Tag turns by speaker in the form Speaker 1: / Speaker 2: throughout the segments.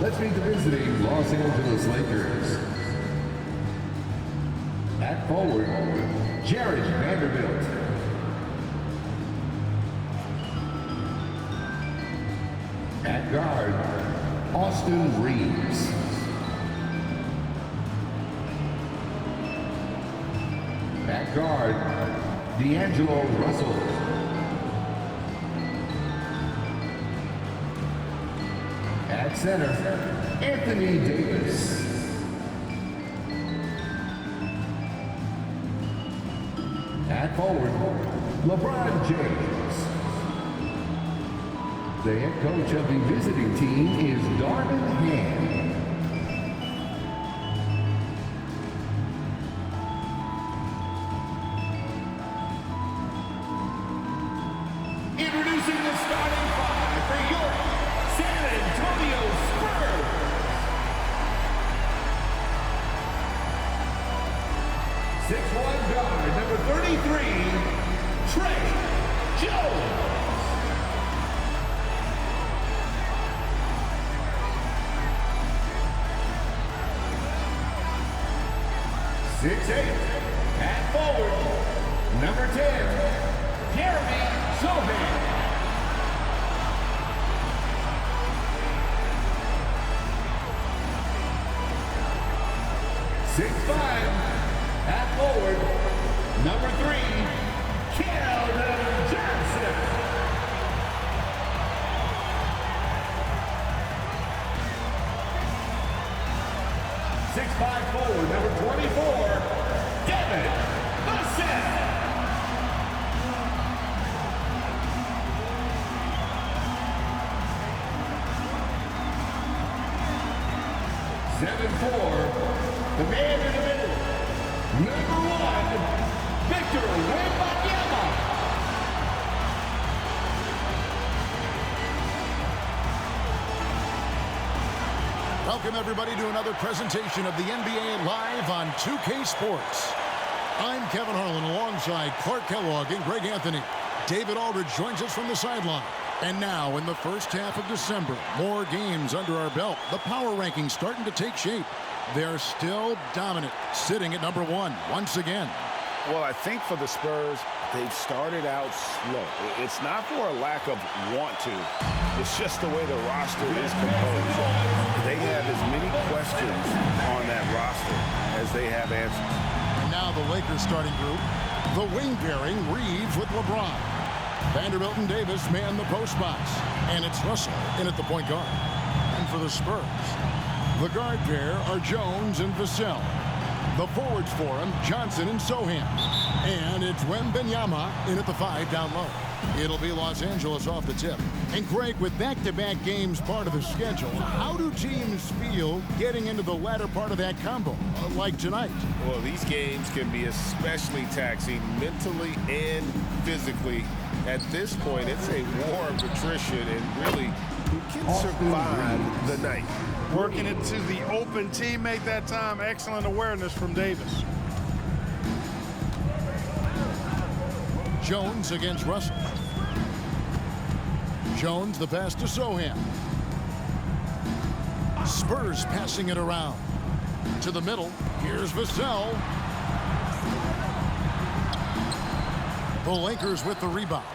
Speaker 1: Let's meet the visiting Los Angeles Lakers. At forward, Jared Vanderbilt. At guard, Austin Reeves. At guard, D'Angelo Russell. At center, Anthony Davis. At forward, LeBron James. The head coach of the visiting team is Darvin Ham. Introducing the starting five for your San Antonio Spurs. Six-one guard, number 33, Tre Jones. 6'8", at forward, number 10, Jeremy Sochan. 6'5", at forward, number 3, Keldon Johnson. 6'5" forward, number 24, Devin Vassell. 7'4", the man in the middle, number 1, Victor Wembanyama.
Speaker 2: Welcome, everybody, to another presentation of the NBA Live on 2K Sports. I'm Kevin Harlan alongside Clark Kellogg and Greg Anthony. David Aldridge joins us from the sideline. And now, in the first half of December, more games under our belt. The power rankings starting to take shape. They're still dominant, sitting at number 1 once again.
Speaker 3: Well, I think for the Spurs, they've started out slow. It's not for a lack of want to. It's just the way the roster is composed. They have as many questions on that roster as they have answers.
Speaker 2: And now the Lakers starting group. The wing pairing, Reeves with LeBron. Vanderbilt and Davis man the post box. And it's Russell in at the point guard. And for the Spurs, the guard pair are Jones and Vassell. The forwards for him, Johnson and Sochan. And it's Wembanyama in at the 5 down low. It'll be Los Angeles off the tip. And Greg, with back-to-back games part of the schedule, how do teams feel getting into the latter part of that combo, like tonight?
Speaker 3: Well, these games can be especially taxing mentally and physically. At this point, it's a war of attrition, and really, who can survive the night?
Speaker 4: Working it to the open teammate that time. Excellent awareness from Davis.
Speaker 2: Jones against Russell. Jones, the pass to Sochan. Spurs passing it around. To the middle. Here's Vassell. The Lakers with the rebound.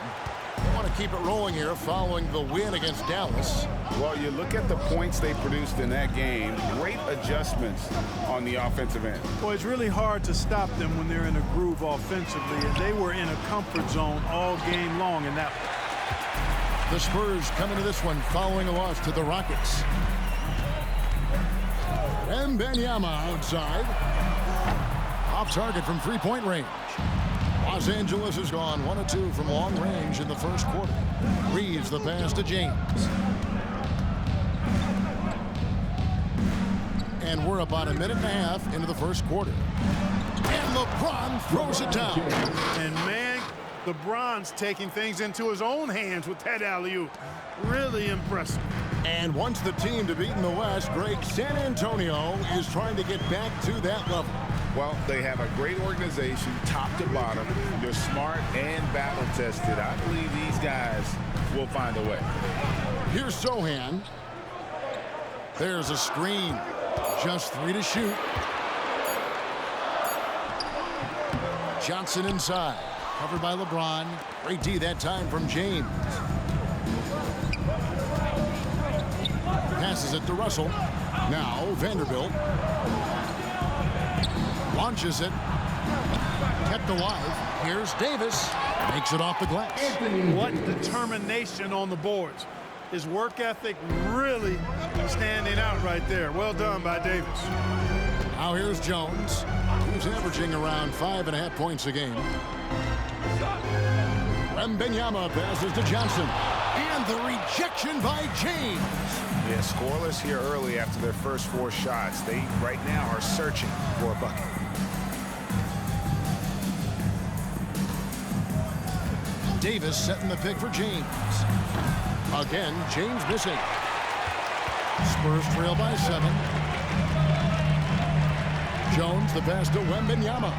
Speaker 2: They want to keep it rolling here following the win against Dallas.
Speaker 3: Well, you look at the points they produced in that game. Great adjustments on the offensive end.
Speaker 4: Well, it's really hard to stop them when they're in a groove offensively, and they were in a comfort zone all game long in that one.
Speaker 2: The Spurs coming to this one following a loss to the Rockets. Wembanyama outside. Off target from three-point range. Los Angeles has gone 1 of 2 from long range in the first quarter. Reeves the pass to James. And we're about a minute and a half into the first quarter. And LeBron throws it down.
Speaker 4: And man, LeBron's taking things into his own hands with that alley-oop. Really impressive.
Speaker 2: And once the team to beat in the West, Greg, San Antonio is trying to get back to that level.
Speaker 3: Well, they have a great organization, top to bottom. They're smart and battle-tested. I believe these guys will find a way.
Speaker 2: Here's Sochan. There's a screen. Just 3 to shoot. Johnson inside. Covered by LeBron. Great D that time from James. Passes it to Russell. Now Vanderbilt. Launches it. Kept alive. Here's Davis. Makes it off the glass.
Speaker 4: What determination on the boards. His work ethic really standing out right there. Well done by Davis.
Speaker 2: Now here's Jones, who's averaging around 5.5 points a game. Wembanyama passes to Johnson. And the rejection by James.
Speaker 3: Yeah, scoreless here early after their first 4 shots. They right now are searching for a bucket.
Speaker 2: Davis setting the pick for James. Again, James missing. Spurs trail by 7. Jones the pass to Wembanyama.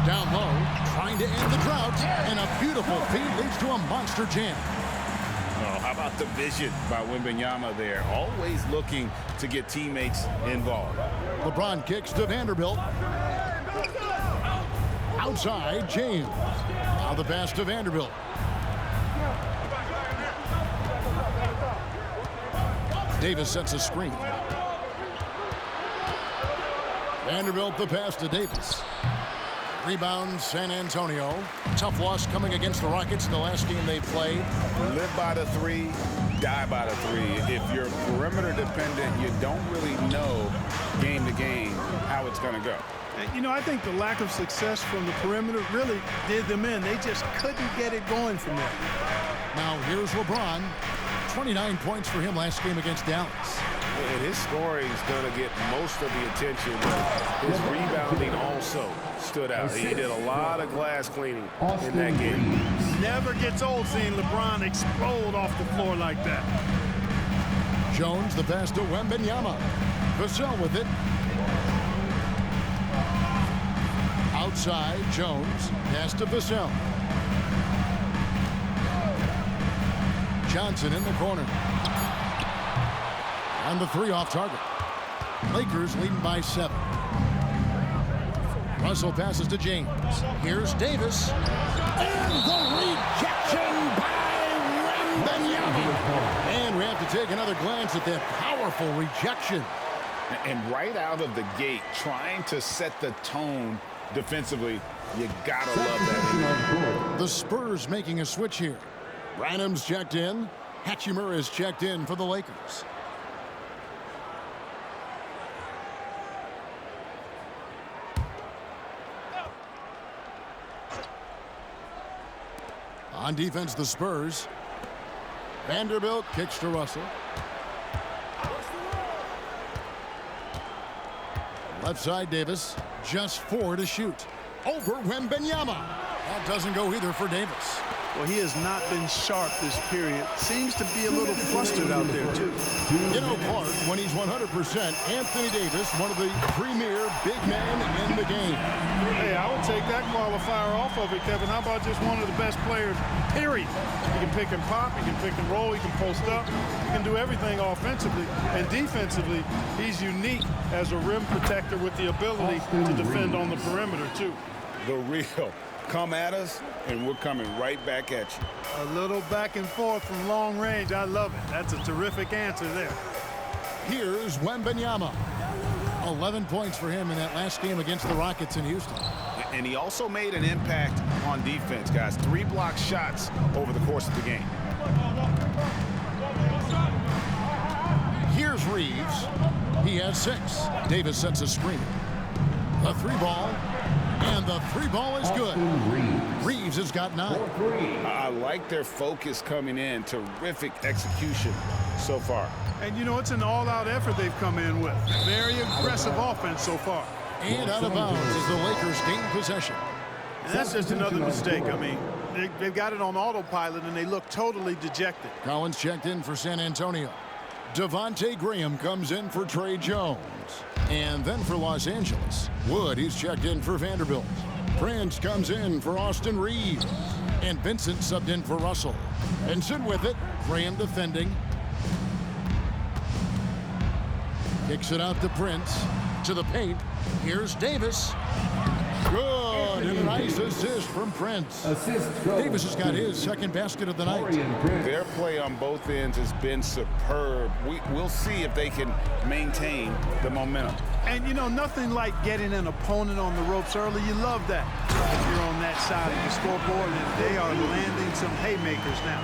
Speaker 2: Down low, trying to end the drought, and a beautiful feed leads to a monster jam.
Speaker 3: Oh, how about the vision by Wembanyama there? Always looking to get teammates involved.
Speaker 2: LeBron kicks to Vanderbilt. Outside, James. Now the pass to Vanderbilt. Davis sets a screen. Vanderbilt the pass to Davis. Rebound San Antonio. Tough loss coming against the Rockets in the last game they played.
Speaker 3: Live by the 3, die by the 3. If you're perimeter dependent, you don't really know game to game how it's going to go.
Speaker 4: You know, I think the lack of success from the perimeter really did them in. They just couldn't get it going from there.
Speaker 2: Now here's LeBron. 29 points for him last game against Dallas.
Speaker 3: And his scoring is going to get most of the attention. His rebounding also stood out. He did a lot of glass cleaning in that game.
Speaker 4: Never gets old seeing LeBron explode off the floor like that.
Speaker 2: Jones the pass to Wembanyama. Vassell with it. Outside, Jones. Pass to Vassell. Johnson in the corner. And the 3 off target. Lakers leading by 7. Russell passes to James. Here's Davis. And the rejection by Wembanyama. And we have to take another glance at that powerful rejection.
Speaker 3: And right out of the gate, trying to set the tone defensively, you gotta love that.
Speaker 2: The Spurs making a switch here. Branham's checked in. Hachimura is checked in for the Lakers. On defense, the Spurs. Vanderbilt kicks to Russell. Left side, Davis. Just 4 to shoot. Over Wembanyama. That doesn't go either for Davis.
Speaker 4: Well, he has not been sharp this period. Seems to be a little flustered out there, too.
Speaker 2: You know, Clark, when he's 100%, Anthony Davis, one of the premier big men in the game.
Speaker 4: Hey, I would take that qualifier off of it, Kevin. How about just one of the best players, period? He can pick and pop, he can pick and roll, he can post up, he can do everything offensively. And defensively, he's unique as a rim protector with the ability to defend on the perimeter, too.
Speaker 3: The real. Come at us, and we're coming right back at you.
Speaker 4: A little back and forth from long range. I love it. That's a terrific answer there.
Speaker 2: Here's Wembanyama. 11 points for him in that last game against the Rockets in Houston.
Speaker 3: And he also made an impact on defense, guys. 3 block shots over the course of the game.
Speaker 2: Here's Reeves. He has 6. Davis sets a screen. The 3-ball. And the 3-ball is good. Reeves has got 9.
Speaker 3: I like their focus coming in. Terrific execution so far.
Speaker 4: And, you know, it's an all-out effort they've come in with. Very aggressive offense so far.
Speaker 2: And out of bounds as the Lakers gain possession.
Speaker 4: And that's just another mistake. I mean, they've got it on autopilot, and they look totally dejected.
Speaker 2: Collins checked in for San Antonio. Devontae Graham comes in for Trey Jones. And then for Los Angeles, Wood, he's checked in for Vanderbilt. Prince comes in for Austin Reeves. And Vincent subbed in for Russell. Vincent with it. Graham defending. Kicks it out to Prince. To the paint. Here's Davis. Good. And a nice assist from Prince. Davis has got his second basket of the night.
Speaker 3: Their play on both ends has been superb. We'll see if they can maintain the momentum.
Speaker 4: And, you know, nothing like getting an opponent on the ropes early. You love that. If you're on that side of the scoreboard, and they are landing some haymakers now.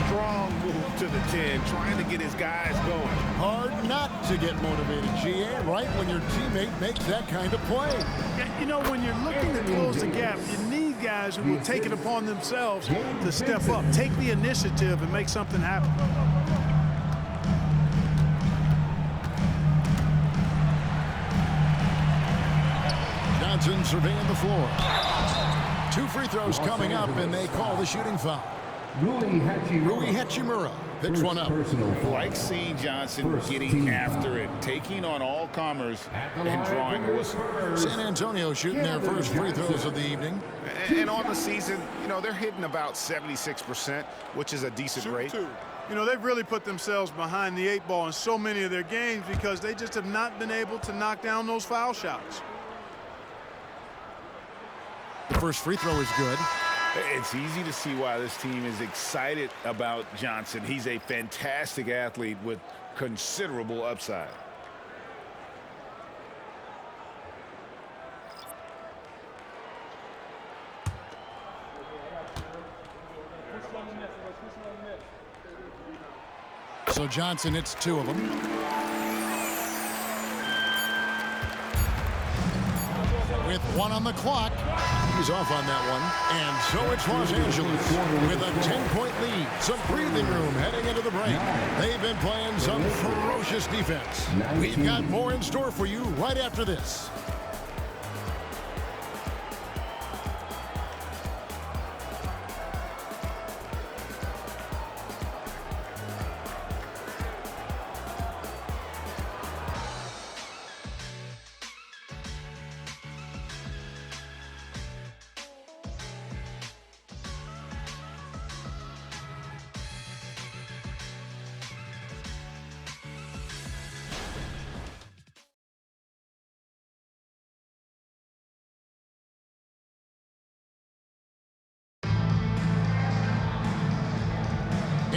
Speaker 3: Strong move to the 10, trying to get his guys going.
Speaker 2: Hard not to get motivated, GA, right when your teammate makes that kind of play.
Speaker 4: Yeah, you know, when you're looking to close the gap, you need guys who will take it upon themselves to step up, take the initiative, and make something happen.
Speaker 2: Johnson surveying the floor. 2 free throws coming up, and they call the shooting foul. Rui Hachimura picks one up.
Speaker 3: Like seeing Johnson getting after it, taking on all comers and drawing a whistle.
Speaker 2: San Antonio shooting their first free throws of the evening.
Speaker 5: And on the season, you know, they're hitting about 76%, which is a decent rate.
Speaker 4: You know, they've really put themselves behind the 8 ball in so many of their games because they just have not been able to knock down those foul shots.
Speaker 2: The first free throw is good.
Speaker 3: It's easy to see why this team is excited about Johnson. He's a fantastic athlete with considerable upside.
Speaker 2: So Johnson hits 2 of them. With 1 on the clock. He's off on that one. And so it's Los Angeles with a 10-point lead. Some breathing room heading into the break. They've been playing some ferocious defense. We've got more in store for you right after this.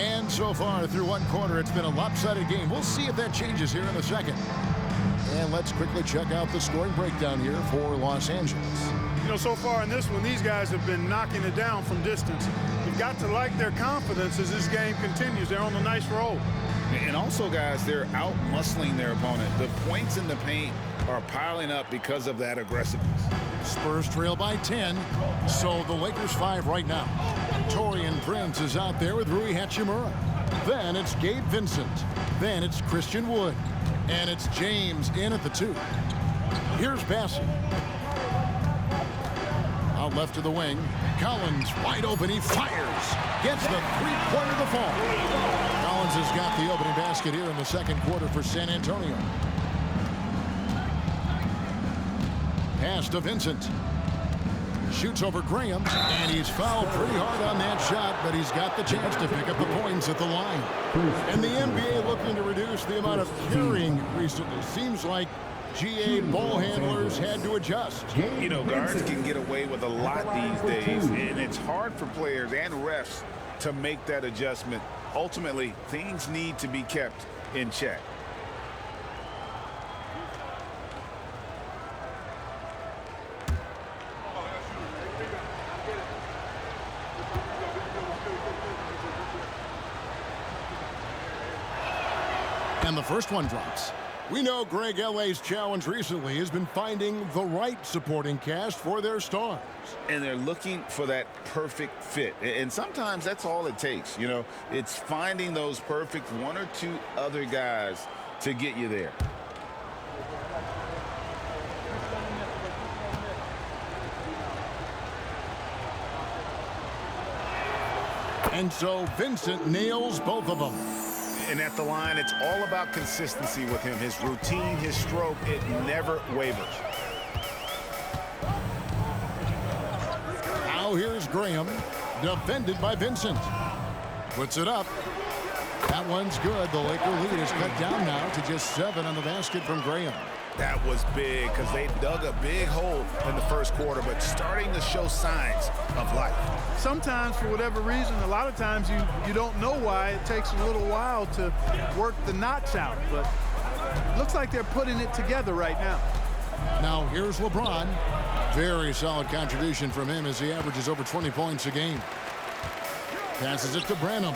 Speaker 2: And so far through 1 quarter, it's been a lopsided game. We'll see if that changes here in a second. And let's quickly check out the scoring breakdown here for Los Angeles.
Speaker 4: You know, so far in this one, these guys have been knocking it down from distance. You've got to like their confidence as this game continues. They're on a nice roll.
Speaker 3: And also, guys, they're out-muscling their opponent. The points in the paint are piling up because of that aggressiveness.
Speaker 2: Spurs trail by 10, so the Lakers 5 right now. Taurean Prince is out there with Rui Hachimura. Then it's Gabe Vincent. Then it's Christian Wood. And it's James in at the 2. Here's Bassett. Out left to the wing. Collins wide open. He fires. Gets the three-pointer to fall. Collins has got the opening basket here in the second quarter for San Antonio. Pass to Vincent. Shoots over Graham, and he's fouled pretty hard on that shot, but he's got the chance to pick up the points at the line. And the NBA looking to reduce the amount of carrying recently. Seems like GA ball handlers had to adjust.
Speaker 3: You know, guards can get away with a lot these days, and it's hard for players and refs to make that adjustment. Ultimately, things need to be kept in check.
Speaker 2: And the first one drops. We know Greg L.A.'s challenge recently has been finding the right supporting cast for their stars.
Speaker 3: And they're looking for that perfect fit. And sometimes that's all it takes. You know, it's finding those perfect 1 or 2 other guys to get you there.
Speaker 2: And so Vincent nails both of them.
Speaker 5: And at the line, it's all about consistency with him. His routine, his stroke, it never wavers.
Speaker 2: Now here's Graham, defended by Vincent. Puts it up. That one's good. The Laker lead is cut down now to just 7 on the basket from Graham.
Speaker 5: That was big because they dug a big hole in the first quarter, but starting to show signs of life.
Speaker 4: Sometimes, for whatever reason, a lot of times you don't know why. It takes a little while to work the knots out, but it looks like they're putting it together right now.
Speaker 2: Now here's LeBron. Very solid contribution from him as he averages over 20 points a game. Passes it to Branham.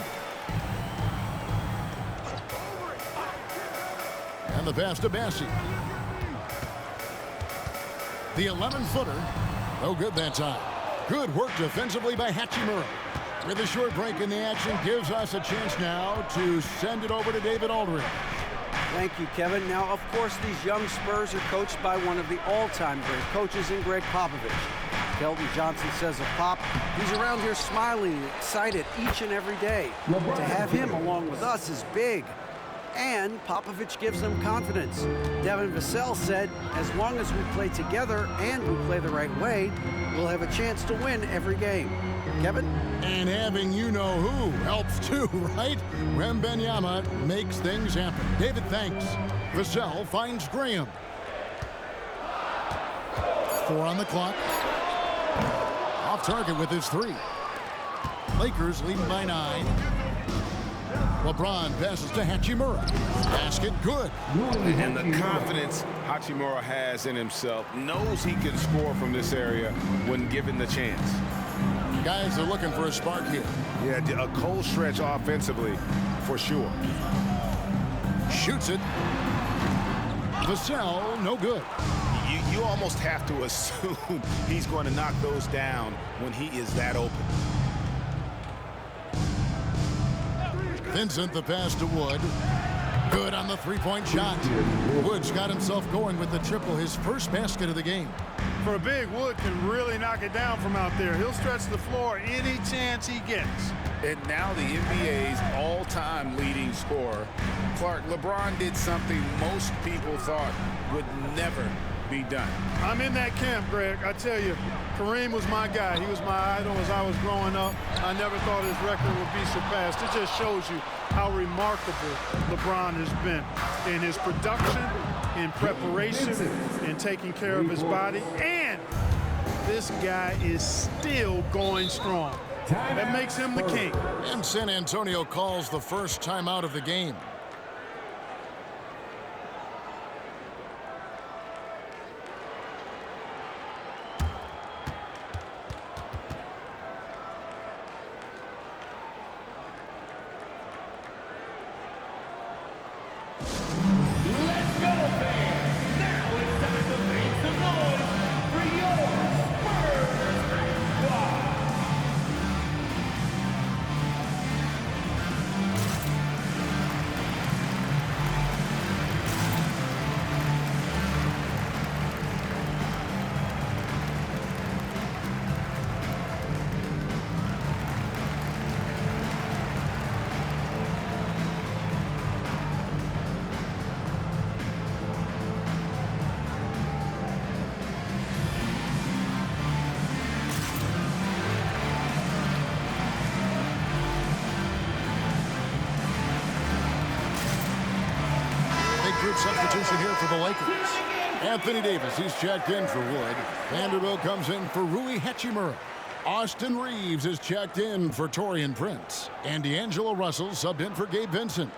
Speaker 2: And the pass to Bassey. The 11-footer. No good that time. Good work defensively by Hachimura. With a short break in the action, gives us a chance now to send it over to David Aldridge.
Speaker 6: Thank you, Kevin. Now, of course, these young Spurs are coached by one of the all-time great coaches in Greg Popovich. Kelton Johnson says of Pop, he's around here smiling and excited each and every day. To have him along with us is big. And Popovich gives them confidence. Devin Vassell said, as long as we play together and we play the right way, we'll have a chance to win every game. Kevin?
Speaker 2: And having you-know-who helps too, right? Wembanyama makes things happen. David thanks. Vassell finds Graham. 4 on the clock. Off target with his 3. Lakers leading by 9. LeBron passes to Hachimura. Basket good.
Speaker 5: And the confidence Hachimura has in himself, knows he can score from this area when given the chance.
Speaker 2: Guys are looking for a spark here.
Speaker 5: Yeah, a cold stretch offensively, for sure.
Speaker 2: Shoots it. Vassell, no good.
Speaker 5: You almost have to assume he's going to knock those down when he is that open.
Speaker 2: Vincent, the pass to Wood. Good on the three-point shot. Wood's got himself going with the triple, his first basket of the game.
Speaker 4: For a big, Wood can really knock it down from out there. He'll stretch the floor any chance he gets.
Speaker 5: And now the NBA's all-time leading scorer. Clark, LeBron did something most people thought would never be done.
Speaker 4: I'm in that camp, Greg. I tell you, Kareem was my guy. He was my idol as I was growing up. I never thought his record would be surpassed. It just shows you how remarkable LeBron has been in his production, in preparation, in taking care of his body. And this guy is still going strong. That makes him the king.
Speaker 2: And San Antonio calls the first timeout of the game. Substitution here for the Lakers. Anthony Davis, he's checked in for Wood. Vanderbilt comes in for Rui Hachimura. Austin Reeves is checked in for Taurean Prince. And D'Angelo Russell subbed in for Gabe Vincent.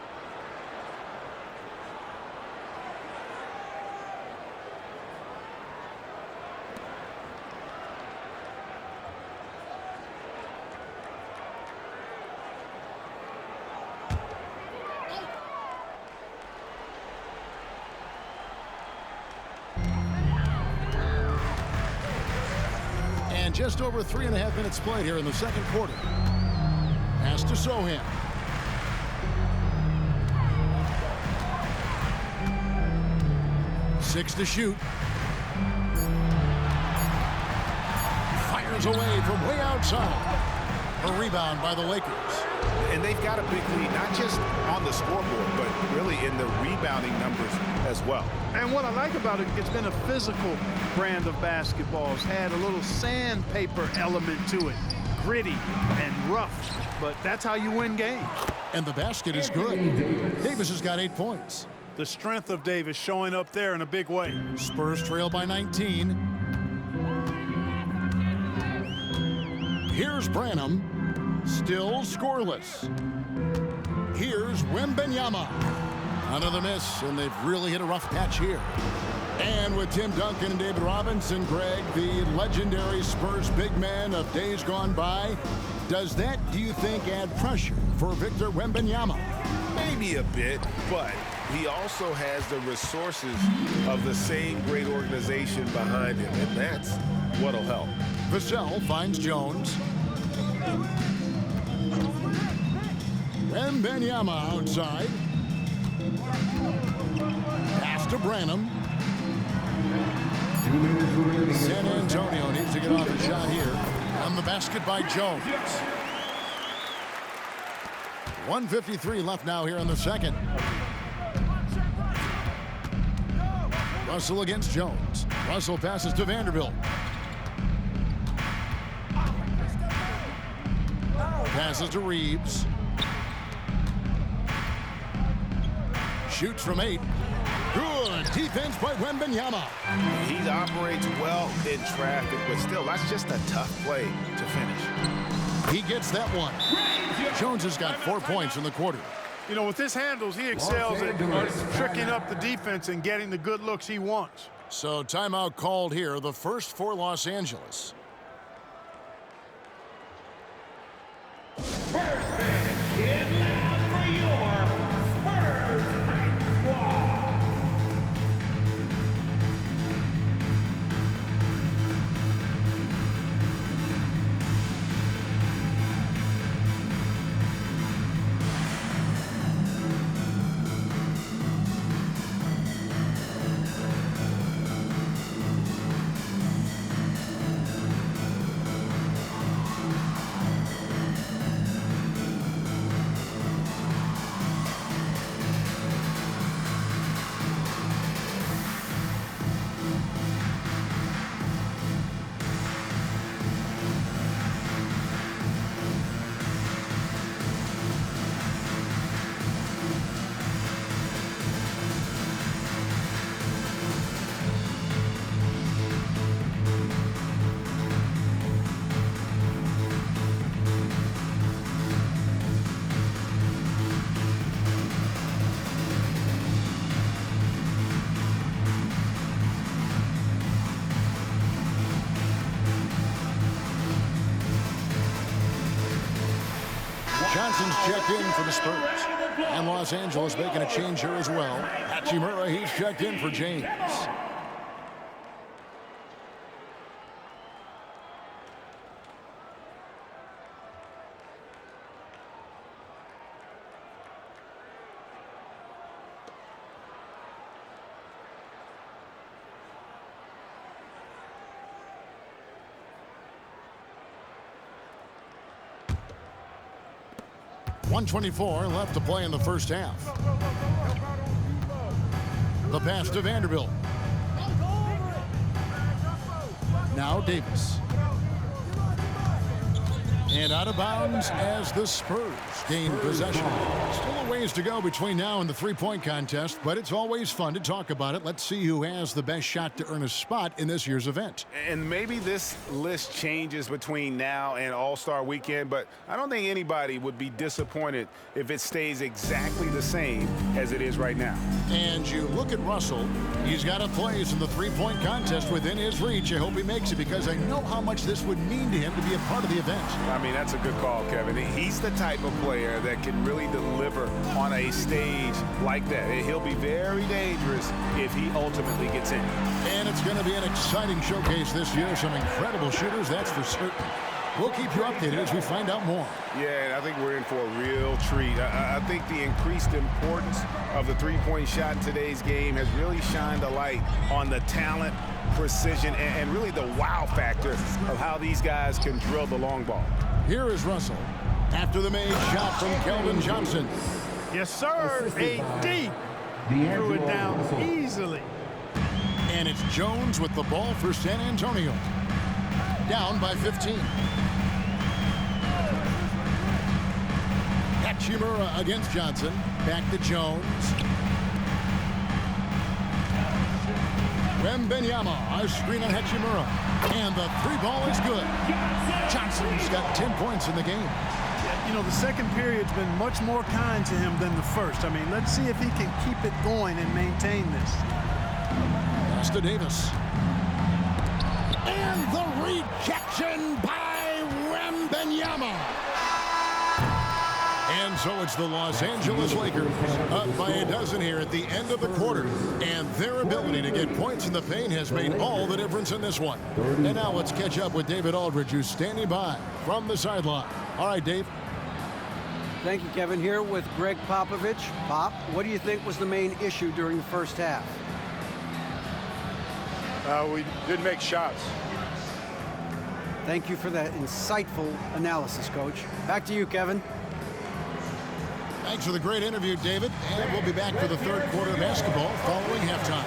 Speaker 2: Just over 3.5 minutes played here in the second quarter. Pass to Sohan. Six to shoot. Fires away from way outside. A rebound by the Lakers.
Speaker 3: And they've got a big lead, not just on the scoreboard, but really in the rebounding numbers as well.
Speaker 4: And what I like about it, it's been a physical brand of basketball. It's had a little sandpaper element to it. Gritty and rough, but that's how you win games.
Speaker 2: And the basket is good. Davis has got 8 points.
Speaker 4: The strength of Davis showing up there in a big way.
Speaker 2: Spurs trail by 19. Here's Branham, still scoreless. Here's Wembanyama. Another miss, and they've really hit a rough patch here. And with Tim Duncan and David Robinson, Greg, the legendary Spurs big man of days gone by, does that, do you think, add pressure for Victor Wembanyama?
Speaker 3: Maybe a bit, but he also has the resources of the same great organization behind him, and that's what'll help.
Speaker 2: Vassell finds Jones. Wembanyama outside. Pass to Branham. San Antonio needs to get off a shot here. On the basket by Jones. 1:53 left now here in the second. Russell against Jones. Russell passes to Vanderbilt. Passes to Reeves. Shoots from 8. Good defense by Wembanyama.
Speaker 3: He operates well in traffic, but still, that's just a tough play to finish.
Speaker 2: He gets that one. Jones has got 4 points in the quarter.
Speaker 4: You know, with his handles, he excels at tricking up the defense and getting the good looks he wants.
Speaker 2: So timeout called here, the first for Los Angeles.
Speaker 1: Get loud for your Spurs squad.
Speaker 2: Johnson's checked in for the Spurs. And Los Angeles making a change here as well. Hachimura, he's checked in for James. .124 left to play in the first half. The pass to Vanderbilt. Now Davis. And out of bounds as the Spurs gain possession. Still a ways to go between now and the three-point contest, but it's always fun to talk about it. Let's see who has the best shot to earn a spot in this year's event.
Speaker 3: And maybe this list changes between now and All-Star Weekend, but I don't think anybody would be disappointed if it stays exactly the same as it is right now.
Speaker 2: And you look at Russell, he's got a place in the three-point contest within his reach. I hope he makes it because I know how much this would mean to him to be a part of the event.
Speaker 3: I mean, that's a good call, Kevin. He's the type of player that can really deliver on a stage like that. He'll be very dangerous if he ultimately gets in.
Speaker 2: And it's going to be an exciting showcase this year. Some incredible shooters, that's for certain. We'll keep you updated as we find out more.
Speaker 3: Yeah, and I think we're in for a real treat. I think the increased importance of the three-point shot in today's game has really shined a light on the talent, precision, and really the wow factor of how these guys can drill the long ball.
Speaker 2: Here is Russell after the made shot from Keldon Johnson.
Speaker 4: Yes, sir. AD threw it down easily.
Speaker 2: And it's Jones with the ball for San Antonio. Down by 15. Hachimura against Johnson. Back to Jones. Wembanyama, a screen on Hachimura. And the three ball is good. Johnson's got 10 points in the game.
Speaker 4: You know, the second period's been much more kind to him than the first. I mean, let's see if he can keep it going and maintain this.
Speaker 2: Pass to Davis. And the rejection by Wembanyama. And so it's the Los Angeles Lakers up by a dozen here at the end of the quarter. And their ability to get points in the paint has made all the difference in this one. And now let's catch up with David Aldridge, who's standing by from the sideline. All right, Dave.
Speaker 6: Thank you, Kevin. Here with Greg Popovich. Pop, what do you think was the main issue during the first half?
Speaker 7: We didn't make shots.
Speaker 6: Thank you for that insightful analysis, Coach. Back to you, Kevin.
Speaker 2: Thanks for the great interview, David. And we'll be back for the third quarter of basketball following halftime.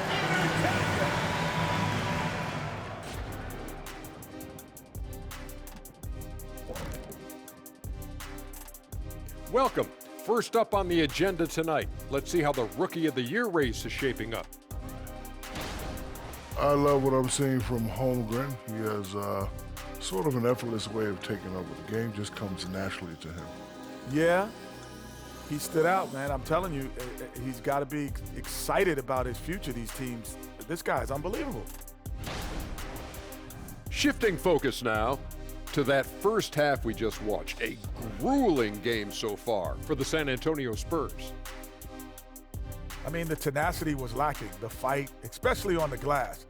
Speaker 8: Welcome. First up on the agenda tonight, let's see how the Rookie of the Year race is shaping up.
Speaker 9: I love what I'm seeing from Holmgren. He has sort of an effortless way of taking over. The game just comes naturally to him.
Speaker 7: Yeah, he stood out, man. I'm telling you, he's got to be excited about his future, these teams. This guy is unbelievable.
Speaker 8: Shifting focus now to that first half we just watched. A grueling game so far for the San Antonio Spurs.
Speaker 7: I mean, the tenacity was lacking, the fight, especially on the glass.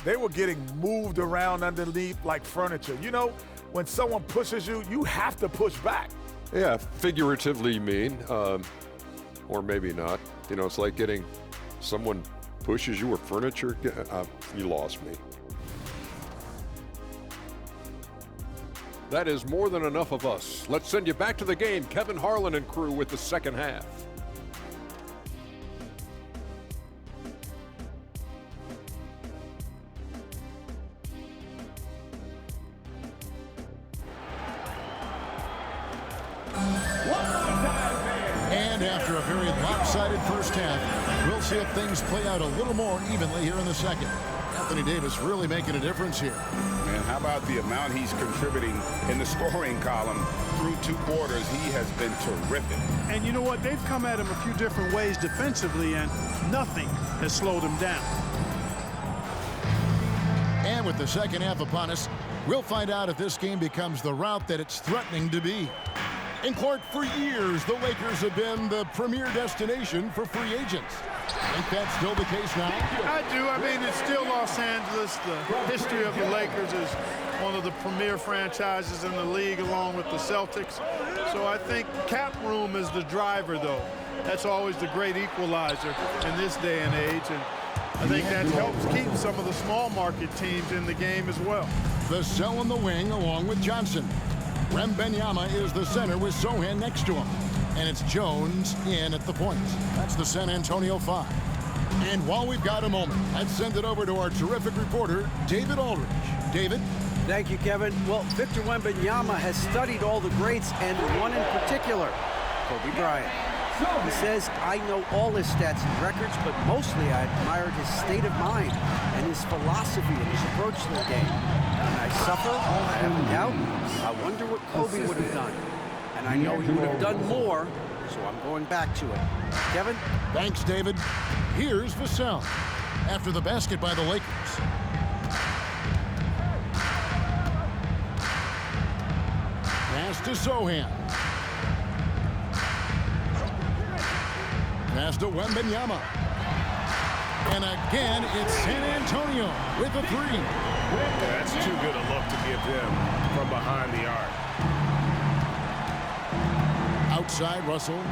Speaker 7: They were getting moved around underneath like furniture. You know, when someone pushes you, you have to push back.
Speaker 8: Yeah, figuratively mean, or maybe not. You know, it's like getting someone pushes you or furniture. You lost me. That is more than enough of us. Let's send you back to the game. Kevin Harlan and crew with the second half.
Speaker 2: And after a very lopsided first half, we'll see if things play out a little more evenly here in the second. Anthony Davis really making a difference here.
Speaker 3: Man, how about the amount he's contributing in the scoring column through two quarters? He has been terrific.
Speaker 4: And you know what? They've come at him a few different ways defensively, and nothing has slowed him down.
Speaker 2: And with the second half upon us, we'll find out if this game becomes the route that it's threatening to be. In Clark, for years, the Lakers have been the premier destination for free agents. Think that's still the case now?
Speaker 4: I do. I mean, it's still Los Angeles. The history of the Lakers is one of the premier franchises in the league, along with the Celtics. So I think cap room is the driver, though. That's always the great equalizer in this day and age. And I think that helps keep some of the small market teams in the game as well.
Speaker 2: The cell in the wing along with Johnson. Wembanyama is the center with Sochan next to him. And it's Jones in at the point. That's the San Antonio 5. And while we've got a moment, let's send it over to our terrific reporter, David Aldridge. David?
Speaker 6: Thank you, Kevin. Well, Victor Wembanyama has studied all the greats, and one in particular, Kobe Bryant. He says, I know all his stats and records, but mostly I admired his state of mind and his philosophy and his approach to the game. And I suffer, I have a doubt. I wonder what Kobe would have done. And I know he would have done more, so I'm going back to it. Kevin?
Speaker 2: Thanks, David. Here's Vassell after the basket by the Lakers. Pass to Sochan. Pass to Wembanyama. And again, it's San Antonio with a three.
Speaker 3: That's too good a look to give him from behind the arc.
Speaker 2: Outside, Russell.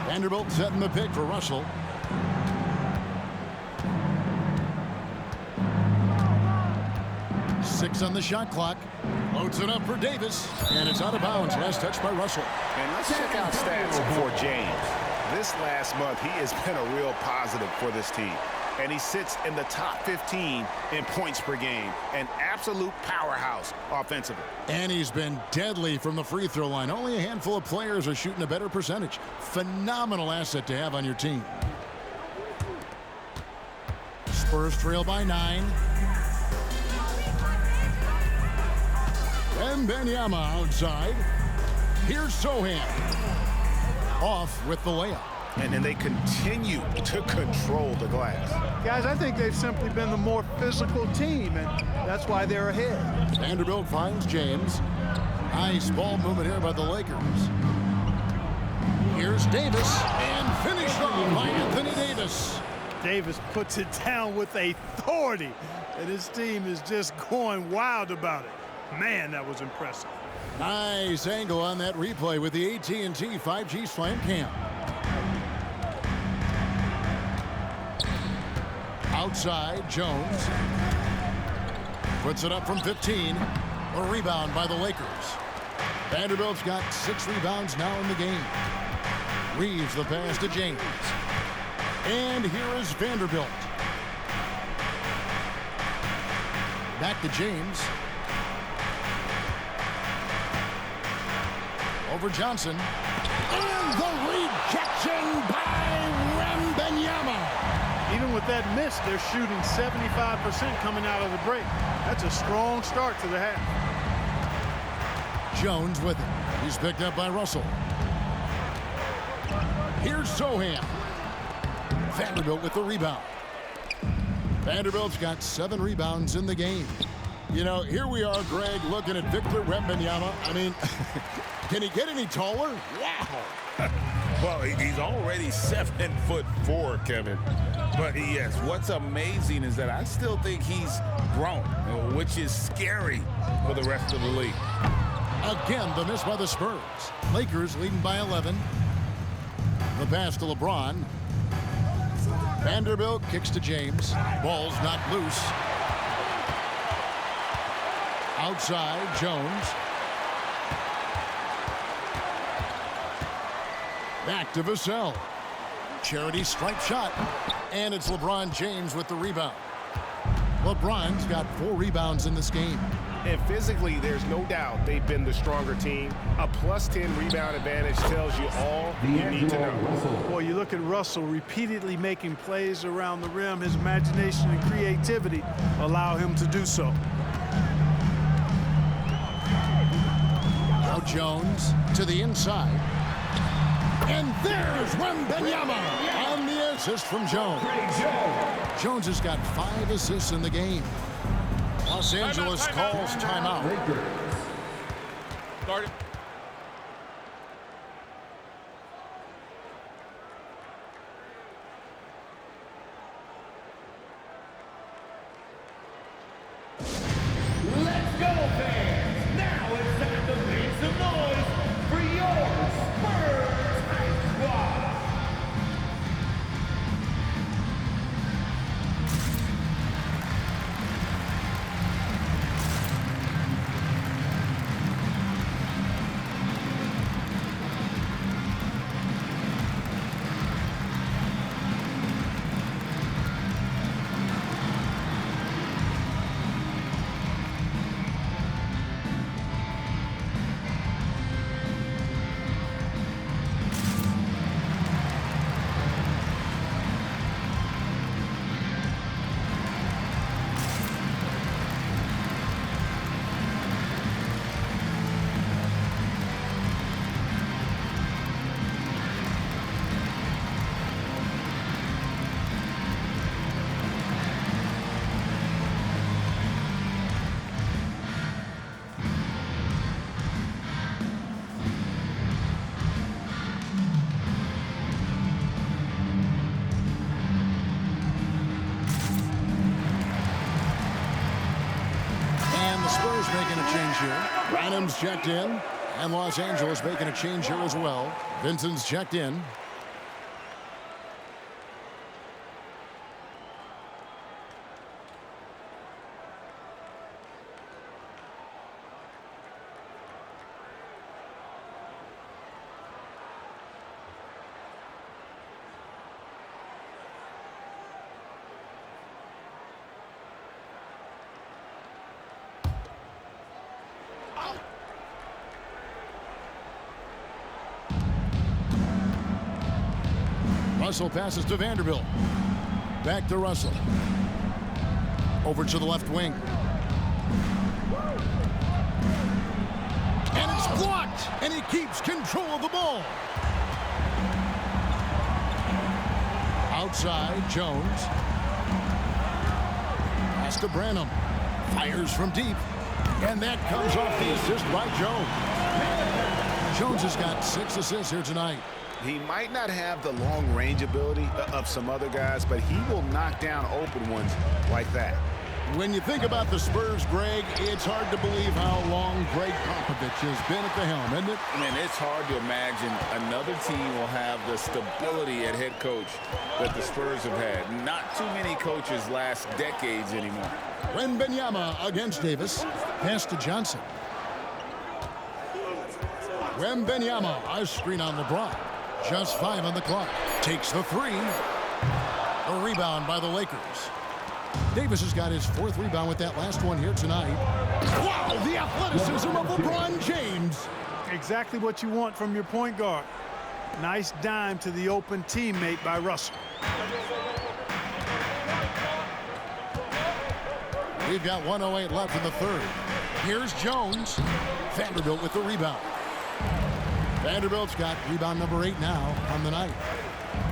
Speaker 2: Vanderbilt setting the pick for Russell. 6 on the shot clock. Loads it up for Davis, and it's out of bounds. Last touch by Russell.
Speaker 3: And let's check out stats for James. This last month, he has been a real positive for this team. And he sits in the top 15 in points per game. An absolute powerhouse offensively.
Speaker 2: And he's been deadly from the free throw line. Only a handful of players are shooting a better percentage. Phenomenal asset to have on your team. Spurs trail by 9. And Wembanyama outside. Here's Sohan. Off with the layup.
Speaker 3: And then they continue to control the glass.
Speaker 4: Guys, I think they've simply been the more physical team, and that's why they're ahead.
Speaker 2: Vanderbilt finds James. Nice ball movement here by the Lakers. Here's Davis, and finished off by Anthony Davis.
Speaker 4: Davis puts it down with authority, and his team is just going wild about it. Man, that was impressive.
Speaker 2: Nice angle on that replay with the AT&T 5G Slam Cam. Outside, Jones puts it up from 15. A rebound by the Lakers. Vanderbilt's got 6 rebounds now in the game. Reeves the pass to James. And here is Vanderbilt. Back to James. Over Johnson. And the rejection by Wembanyama.
Speaker 4: Even with that miss, they're shooting 75% coming out of the break. That's a strong start to the half.
Speaker 2: Jones with it. He's picked up by Russell. Here's Sohan. Vanderbilt with the rebound. Vanderbilt's got 7 rebounds in the game. You know, here we are, Greg, looking at Victor Wembanyama. I mean, can he get any taller? Wow.
Speaker 5: Well, he's already 7'4", Kevin. But yes, what's amazing is that I still think he's grown, which is scary for the rest of the league.
Speaker 2: Again, the miss by the Spurs. Lakers leading by 11. The pass to LeBron. Vanderbilt kicks to James. Ball's not loose. Outside, Jones. Back to Vassell. Charity stripe shot. And it's LeBron James with the rebound. LeBron's got 4 rebounds in this game.
Speaker 3: And physically, there's no doubt they've been the stronger team. A +10 rebound advantage tells you all you need to know.
Speaker 4: Boy, you look at Russell repeatedly making plays around the rim. His imagination and creativity allow him to do so.
Speaker 2: Now Jones to the inside. And there's Wembanyama on the assist from Jones. Jones has got 5 assists in the game. Los Angeles calls timeout.
Speaker 5: Start it.
Speaker 1: Let's go, fans! Now it's time to make some noise for your Spurs Hype Squad!
Speaker 2: Making a change here. Branham's checked in, and Los Angeles making a change here as well. Vincent's checked in. Russell passes to Vanderbilt. Back to Russell. Over to the left wing. And it's blocked. And he keeps control of the ball. Outside, Jones. Pass to Branham. Fires from deep. And that comes off the assist by Jones. Jones has got 6 assists here tonight.
Speaker 3: He might not have the long range ability of some other guys, but he will knock down open ones like that.
Speaker 2: When you think about the Spurs, Greg, it's hard to believe how long Greg Popovich has been at the helm, isn't it?
Speaker 5: I mean, it's hard to imagine another team will have the stability at head coach that the Spurs have had. Not too many coaches last decades anymore.
Speaker 2: Wembanyama against Davis. Pass to Johnson. Wembanyama, a screen on LeBron. Just 5 on the clock. Takes the 3. A rebound by the Lakers. Davis has got his 4th rebound with that last one here tonight. Wow, the athleticism of LeBron James.
Speaker 4: Exactly what you want from your point guard. Nice dime to the open teammate by Russell.
Speaker 2: We've got 1:08 left in the 3rd. Here's Jones. Vanderbilt with the rebound. Vanderbilt's got rebound number 8 now on the night.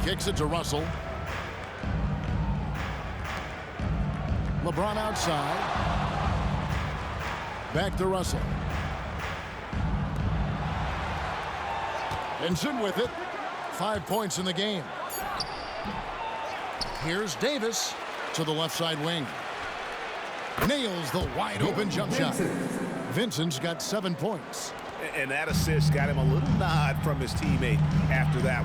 Speaker 2: Kicks it to Russell. LeBron outside. Back to Russell. Vincent with it. 5 points in the game. Here's Davis to the left side wing. Nails the wide open jump shot. Vincent's got 7 points.
Speaker 3: And that assist got him a little nod from his teammate after that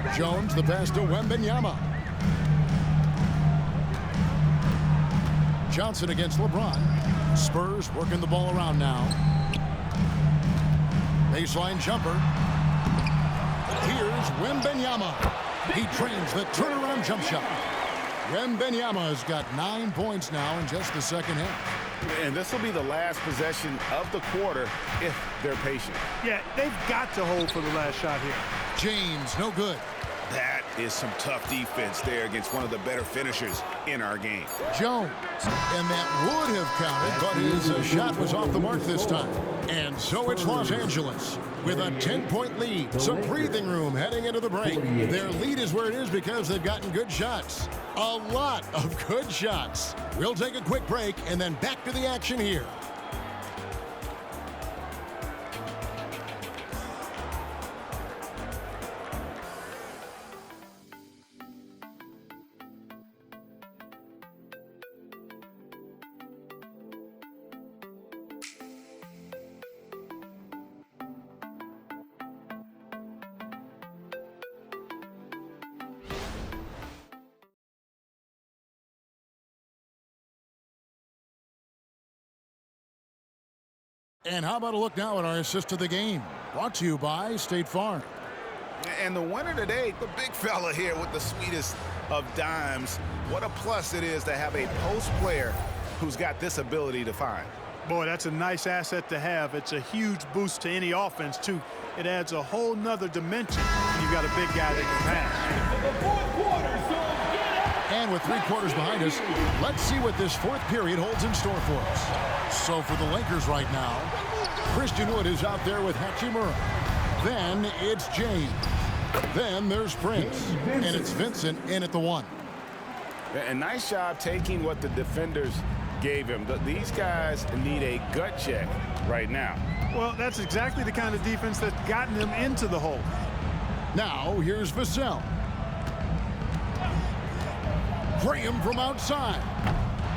Speaker 3: one.
Speaker 2: Jones the pass to Wembanyama. Johnson against LeBron. Spurs working the ball around now. Baseline jumper. Here's Wembanyama. He trains the turnaround jump shot. Wembanyama has got 9 points now in just the second half.
Speaker 3: And this will be the last possession of the quarter if they're patient.
Speaker 4: Yeah, they've got to hold for the last shot here.
Speaker 2: James, no good.
Speaker 3: That is some tough defense there against one of the better finishers in our game.
Speaker 2: Jones, and that would have counted, but his shot was off the mark this time. And so it's Los Angeles with a 10-point lead. Some breathing room heading into the break. Their lead is where it is because they've gotten good shots. A lot of good shots. We'll take a quick break and then back to the action here. And how about a look now at our assist of the game? Brought to you by State Farm.
Speaker 3: And the winner today, the big fella here with the sweetest of dimes. What a plus it is to have a post player who's got this ability to find.
Speaker 4: Boy, that's a nice asset to have. It's a huge boost to any offense, too. It adds a whole nother dimension when you've got a big guy that can pass.
Speaker 2: And with 3 quarters behind us, let's see what this 4th period holds in store for us. So for the Lakers right now, Christian Wood is out there with Hachimura. Then it's James. Then there's Prince. And it's Vincent in at the 1.
Speaker 3: A nice job taking what the defenders gave him. These guys need a gut check right now.
Speaker 4: Well, that's exactly the kind of defense that's gotten them into the hole.
Speaker 2: Now here's Vassell. Graham from outside.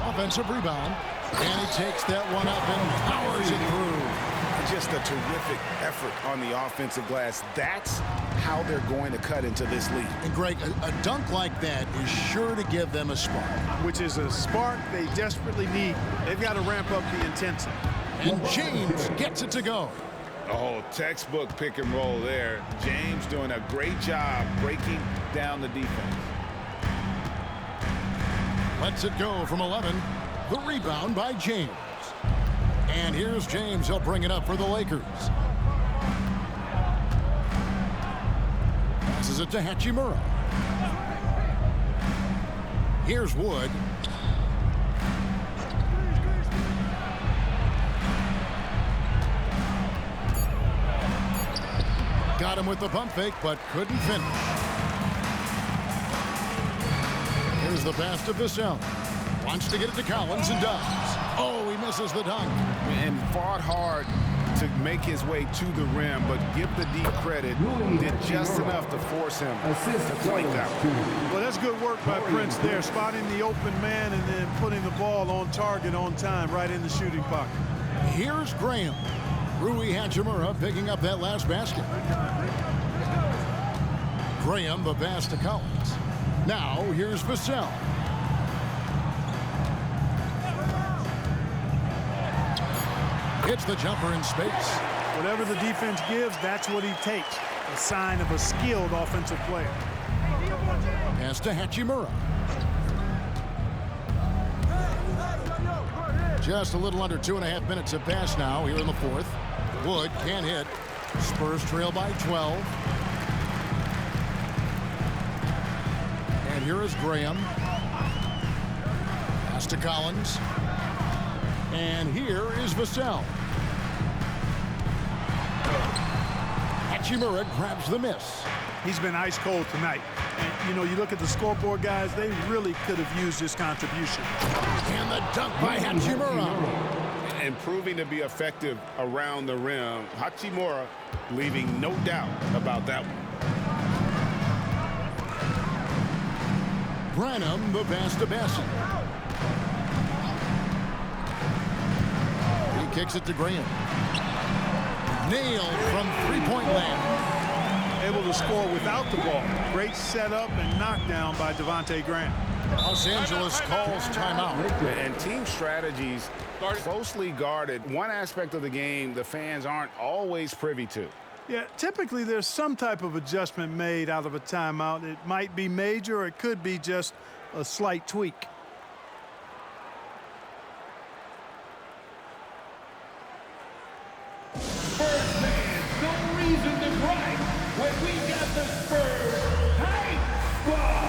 Speaker 2: Offensive rebound. And he takes that one up and powers it through.
Speaker 3: Just a terrific effort on the offensive glass. That's how they're going to cut into this lead.
Speaker 2: And Greg, a dunk like that is sure to give them a spark.
Speaker 4: Which is a spark they desperately need. They've got to ramp up the intensity.
Speaker 2: And James gets it to go.
Speaker 5: Oh, textbook pick and roll there. James doing a great job breaking down the defense.
Speaker 2: Lets it go from 11. The rebound by James. And here's James. He'll bring it up for the Lakers. Passes it to Hachimura. Here's Wood. Got him with the pump fake, but couldn't finish. Here's the pass to Vassell. Wants to get it to Collins and does. Oh, he misses the dunk.
Speaker 3: And fought hard to make his way to the rim, but give the D credit, did just enough to force him to play that one.
Speaker 4: Well, that's good work by Prince there, spotting the open man and then putting the ball on target on time right in the shooting pocket.
Speaker 2: Here's Graham. Rui Hachimura picking up that last basket. Graham, the pass to Collins. Now, here's Vassell. Hits the jumper in space.
Speaker 4: Whatever the defense gives, that's what he takes. A sign of a skilled offensive player.
Speaker 2: Pass to Hachimura. Just a little under 2.5 minutes have passed now here in the fourth. Wood can't hit. Spurs trail by 12. And here is Graham. Pass to Collins. And here is Vassell. Hachimura grabs the miss.
Speaker 4: He's been ice cold tonight. And, you know, you look at the scoreboard, guys, they really could have used this contribution.
Speaker 2: And the dunk by Hachimura.
Speaker 3: And proving to be effective around the rim. Hachimura leaving no doubt about that one.
Speaker 2: Branham, the pass to Bassett. He kicks it to Graham. Nailed from three-point land.
Speaker 4: Able to score without the ball. Great setup and knockdown by Devontae Graham.
Speaker 2: Los Angeles calls timeout.
Speaker 3: And team strategies closely guarded. One aspect of the game the fans aren't always privy to.
Speaker 4: Yeah, typically there's some type of adjustment made out of a timeout. It might be major or it could be just a slight tweak.
Speaker 1: Spurs fans, no reason to gripe when we got the Spurs Hype Squad.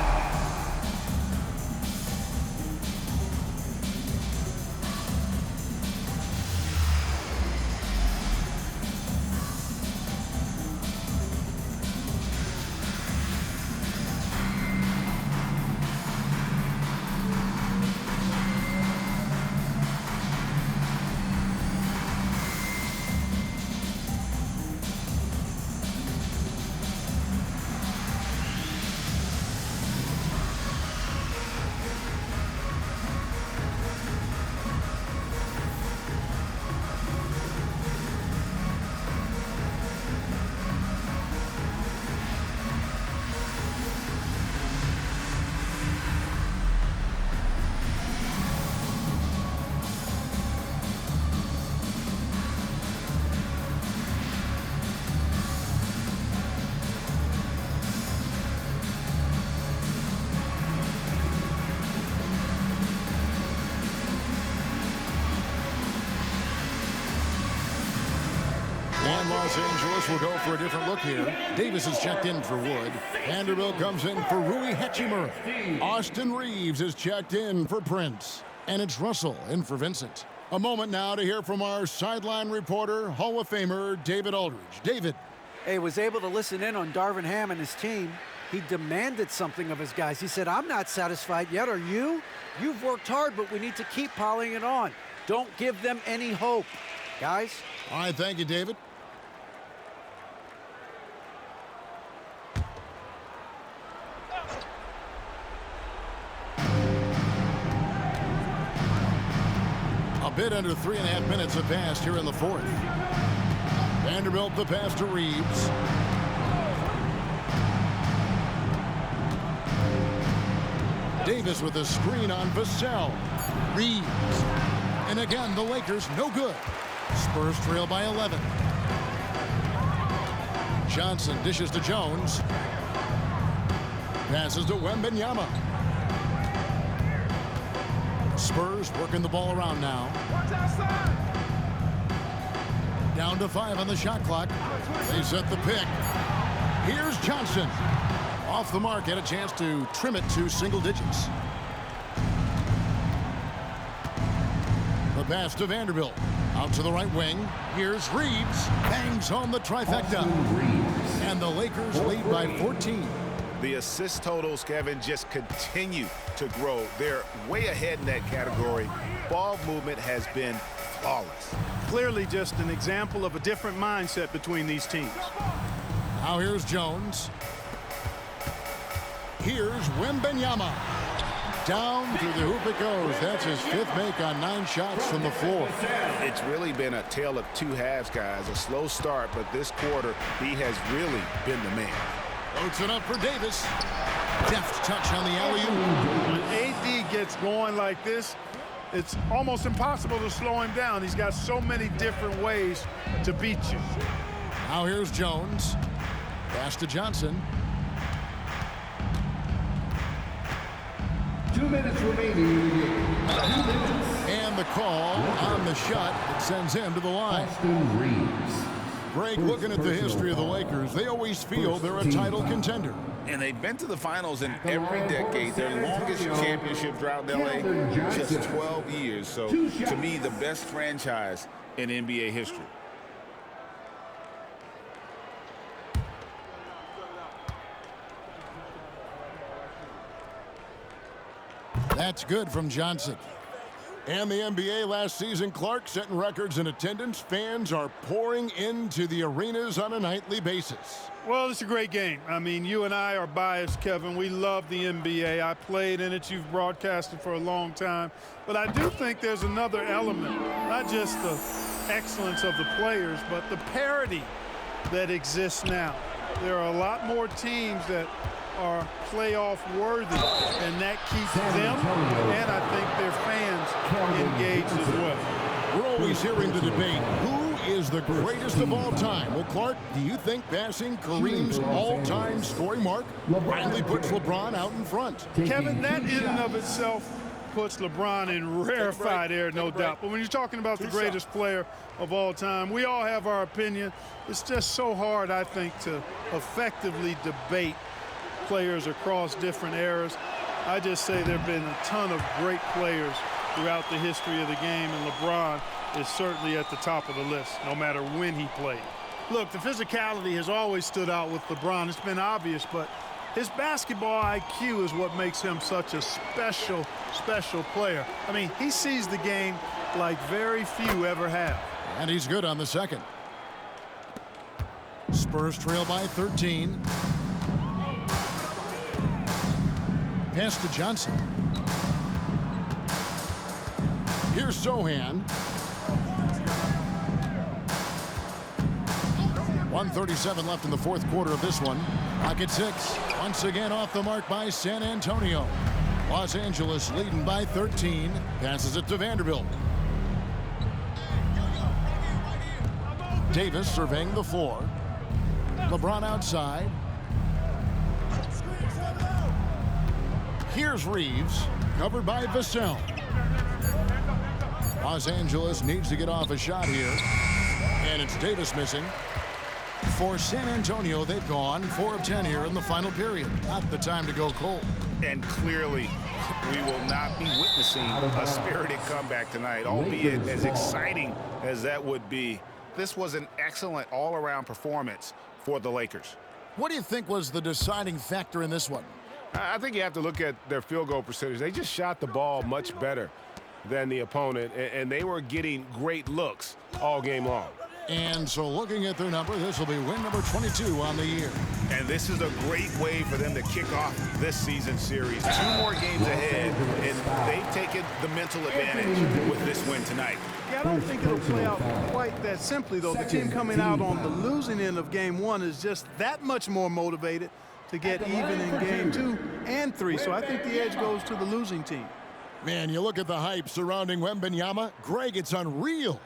Speaker 2: Los Angeles will go for a different look here. Davis is checked in for Wood. Vanderbilt comes in for Rui Hachimura. Austin Reeves is checked in for Prince. And it's Russell in for Vincent. A moment now to hear from our sideline reporter, Hall of Famer David Aldridge. David.
Speaker 6: Hey, was able to listen in on Darvin Ham and his team. He demanded something of his guys. He said, I'm not satisfied yet. Are you? You've worked hard, but we need to keep piling it on. Don't give them any hope. Guys?
Speaker 2: All right, thank you, David. A bit under 3.5 minutes have passed here in the fourth. Vanderbilt the pass to Reeves. Davis with a screen on Vassell. Reeves. And again, the Lakers no good. Spurs trail by 11. Johnson dishes to Jones. Passes to Wembanyama. Spurs working the ball around now. Down to 5 on the shot clock. They set the pick. Here's Johnson. Off the mark, and a chance to trim it to single digits. The pass to Vanderbilt. Out to the right wing. Here's Reeves. Bangs home the trifecta. And the Lakers lead by 14.
Speaker 3: The assist totals, Kevin, just continue to grow. They're way ahead in that category. Ball movement has been flawless.
Speaker 4: Clearly just an example of a different mindset between these teams.
Speaker 2: Now here's Jones. Here's Wembanyama. Down through the hoop it goes. That's his 5th make on 9 shots from the floor.
Speaker 3: It's really been a tale of 2 halves, guys. A slow start, but this quarter, he has really been the man.
Speaker 2: Floats it up for Davis. Deft touch on the alley-oop.
Speaker 4: When AD gets going like this, it's almost impossible to slow him down. He's got so many different ways to beat you.
Speaker 2: Now here's Jones. Pass to Johnson.
Speaker 1: 2 minutes remaining in the game. 2 minutes.
Speaker 2: And the call on the shot that sends him to the line.
Speaker 1: Austin Reeves.
Speaker 2: Greg, looking at the history of the Lakers, they always feel they're a title contender.
Speaker 5: And they've been to the finals in every decade. Their longest championship drought in LA, just 12 years. So, to me, the best franchise in NBA history.
Speaker 2: That's good from Johnson. And the NBA last season, Clark, setting records in attendance. Fans are pouring into the arenas on a nightly basis.
Speaker 4: Well, it's a great game. I mean, you and I are biased, Kevin. We love the NBA. I played in it. You've broadcasted for a long time. But I do think there's another element, not just the excellence of the players, but the parity that exists now. There are a lot more teams that are playoff worthy, and that keeps them and I think their fans engaged as well.
Speaker 2: We're always hearing the debate, who is the greatest of all time? Well, Clark, do you think passing Kareem's all-time scoring mark finally puts LeBron out in front?
Speaker 4: Kevin, that in and of itself puts LeBron in rarefied air, no doubt. But when you're talking about the greatest player of all time, we all have our opinion. It's just so hard, I think, to effectively debate players across different eras. I just say there have been a ton of great players throughout the history of the game, and LeBron is certainly at the top of the list, no matter when he played. Look, the physicality has always stood out with LeBron. It's been obvious, but his basketball IQ is what makes him such a special, special player. I mean, he sees the game like very few ever have.
Speaker 2: And he's good on the second. Spurs trail by 13. Pass to Johnson. Here's Sohan. 1:37 left in the 4th quarter of this one. Pocket 6. Once again off the mark by San Antonio. Los Angeles leading by 13. Passes it to Vanderbilt. Davis surveying the floor. LeBron outside. Here's Reeves, covered by Vassell. Los Angeles needs to get off a shot here, and it's Davis missing. For San Antonio, they've gone 4 of 10 here in the final period. Not the time to go cold.
Speaker 3: And clearly, we will not be witnessing a spirited comeback tonight, albeit as exciting as that would be. This was an excellent all-around performance for the Lakers.
Speaker 2: What do you think was the deciding factor in this one?
Speaker 10: I think you have to look at their field goal percentage. They just shot the ball much better than the opponent, and they were getting great looks all game long.
Speaker 2: And so looking at their number, this will be win number 22 on the year.
Speaker 3: And this is a great way for them to kick off this season series. 2 more games ahead, and they've taken the mental advantage with this win tonight.
Speaker 4: Yeah, I don't think it'll play out quite that simply, though. The team coming out on the losing end of game 1 is just that much more motivated to get even in game 2 and 3. So I think the edge goes to the losing team.
Speaker 2: Man, you look at the hype surrounding Wembanyama. Greg, it's unreal.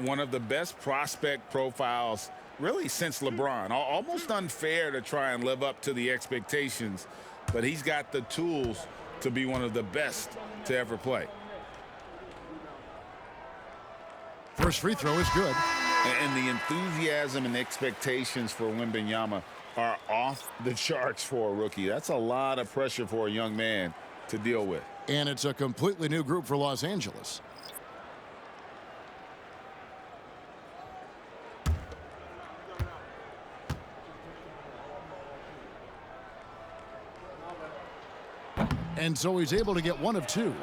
Speaker 5: One of the best prospect profiles really since LeBron. Almost unfair to try and live up to the expectations, but he's got the tools to be one of the best to ever play.
Speaker 2: First free throw is good.
Speaker 5: And the enthusiasm and expectations for Wembanyama are off the charts for a rookie. That's a lot of pressure for a young man to deal with.
Speaker 2: And it's a completely new group for Los Angeles. And so he's able to get 1 of 2.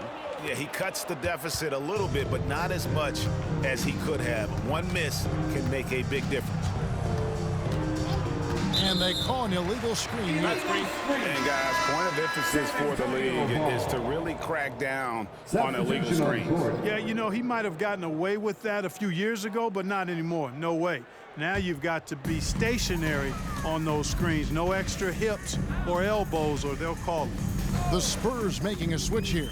Speaker 3: Yeah, he cuts the deficit a little bit, but not as much as he could have. One miss can make a big difference.
Speaker 2: And they call an illegal screen.
Speaker 3: And guys, point of emphasis for the league is to really crack down on illegal screens.
Speaker 4: Yeah, you know, he might have gotten away with that a few years ago, but not anymore. No way. Now you've got to be stationary on those screens. No extra hips or elbows, or they'll call it.
Speaker 2: The Spurs making a switch here.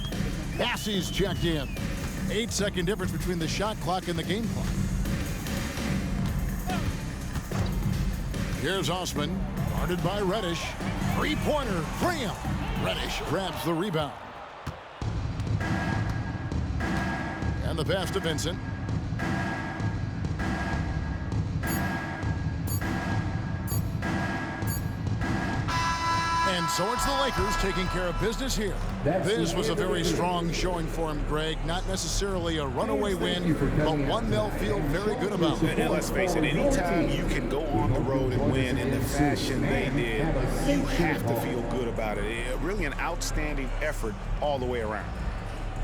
Speaker 2: Bassey's checked in. 8-second difference between the shot clock and the game clock. Here's Osman, guarded by Reddish. Three-pointer, Graham. Reddish grabs the rebound. And the pass to Vincent. And so it's the Lakers taking care of business here. This was a very strong showing for him, Greg. Not necessarily a runaway win, but one they'll feel very good about.
Speaker 3: And let's face it, anytime you can go on the road and win in the fashion they did, you have to feel good about it. Really an outstanding effort all the way around.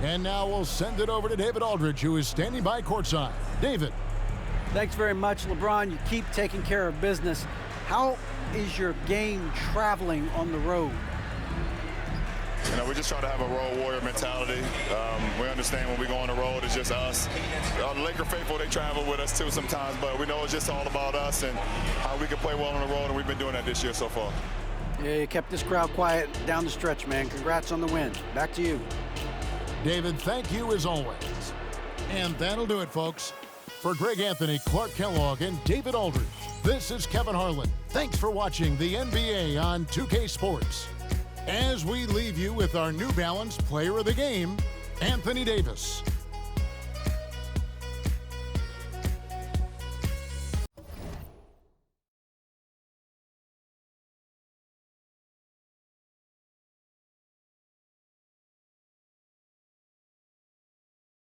Speaker 2: And now we'll send it over to David Aldridge, who is standing by courtside. David.
Speaker 6: Thanks very much, LeBron. You keep taking care of business. How is your game traveling on the road?
Speaker 11: You know, we just try to have a road warrior mentality. We understand when we go on the road, it's just us. The Laker faithful, they travel with us too sometimes, but we know it's just all about us and how we can play well on the road, and we've been doing that this year so far.
Speaker 6: Yeah, you kept this crowd quiet down the stretch, man. Congrats on the win. Back to you.
Speaker 2: David, thank you as always. And that'll do it, folks. For Greg Anthony, Clark Kellogg, and David Aldridge, this is Kevin Harlan. Thanks for watching the NBA on 2K Sports. As we leave you with our New Balance Player of the Game, Anthony Davis.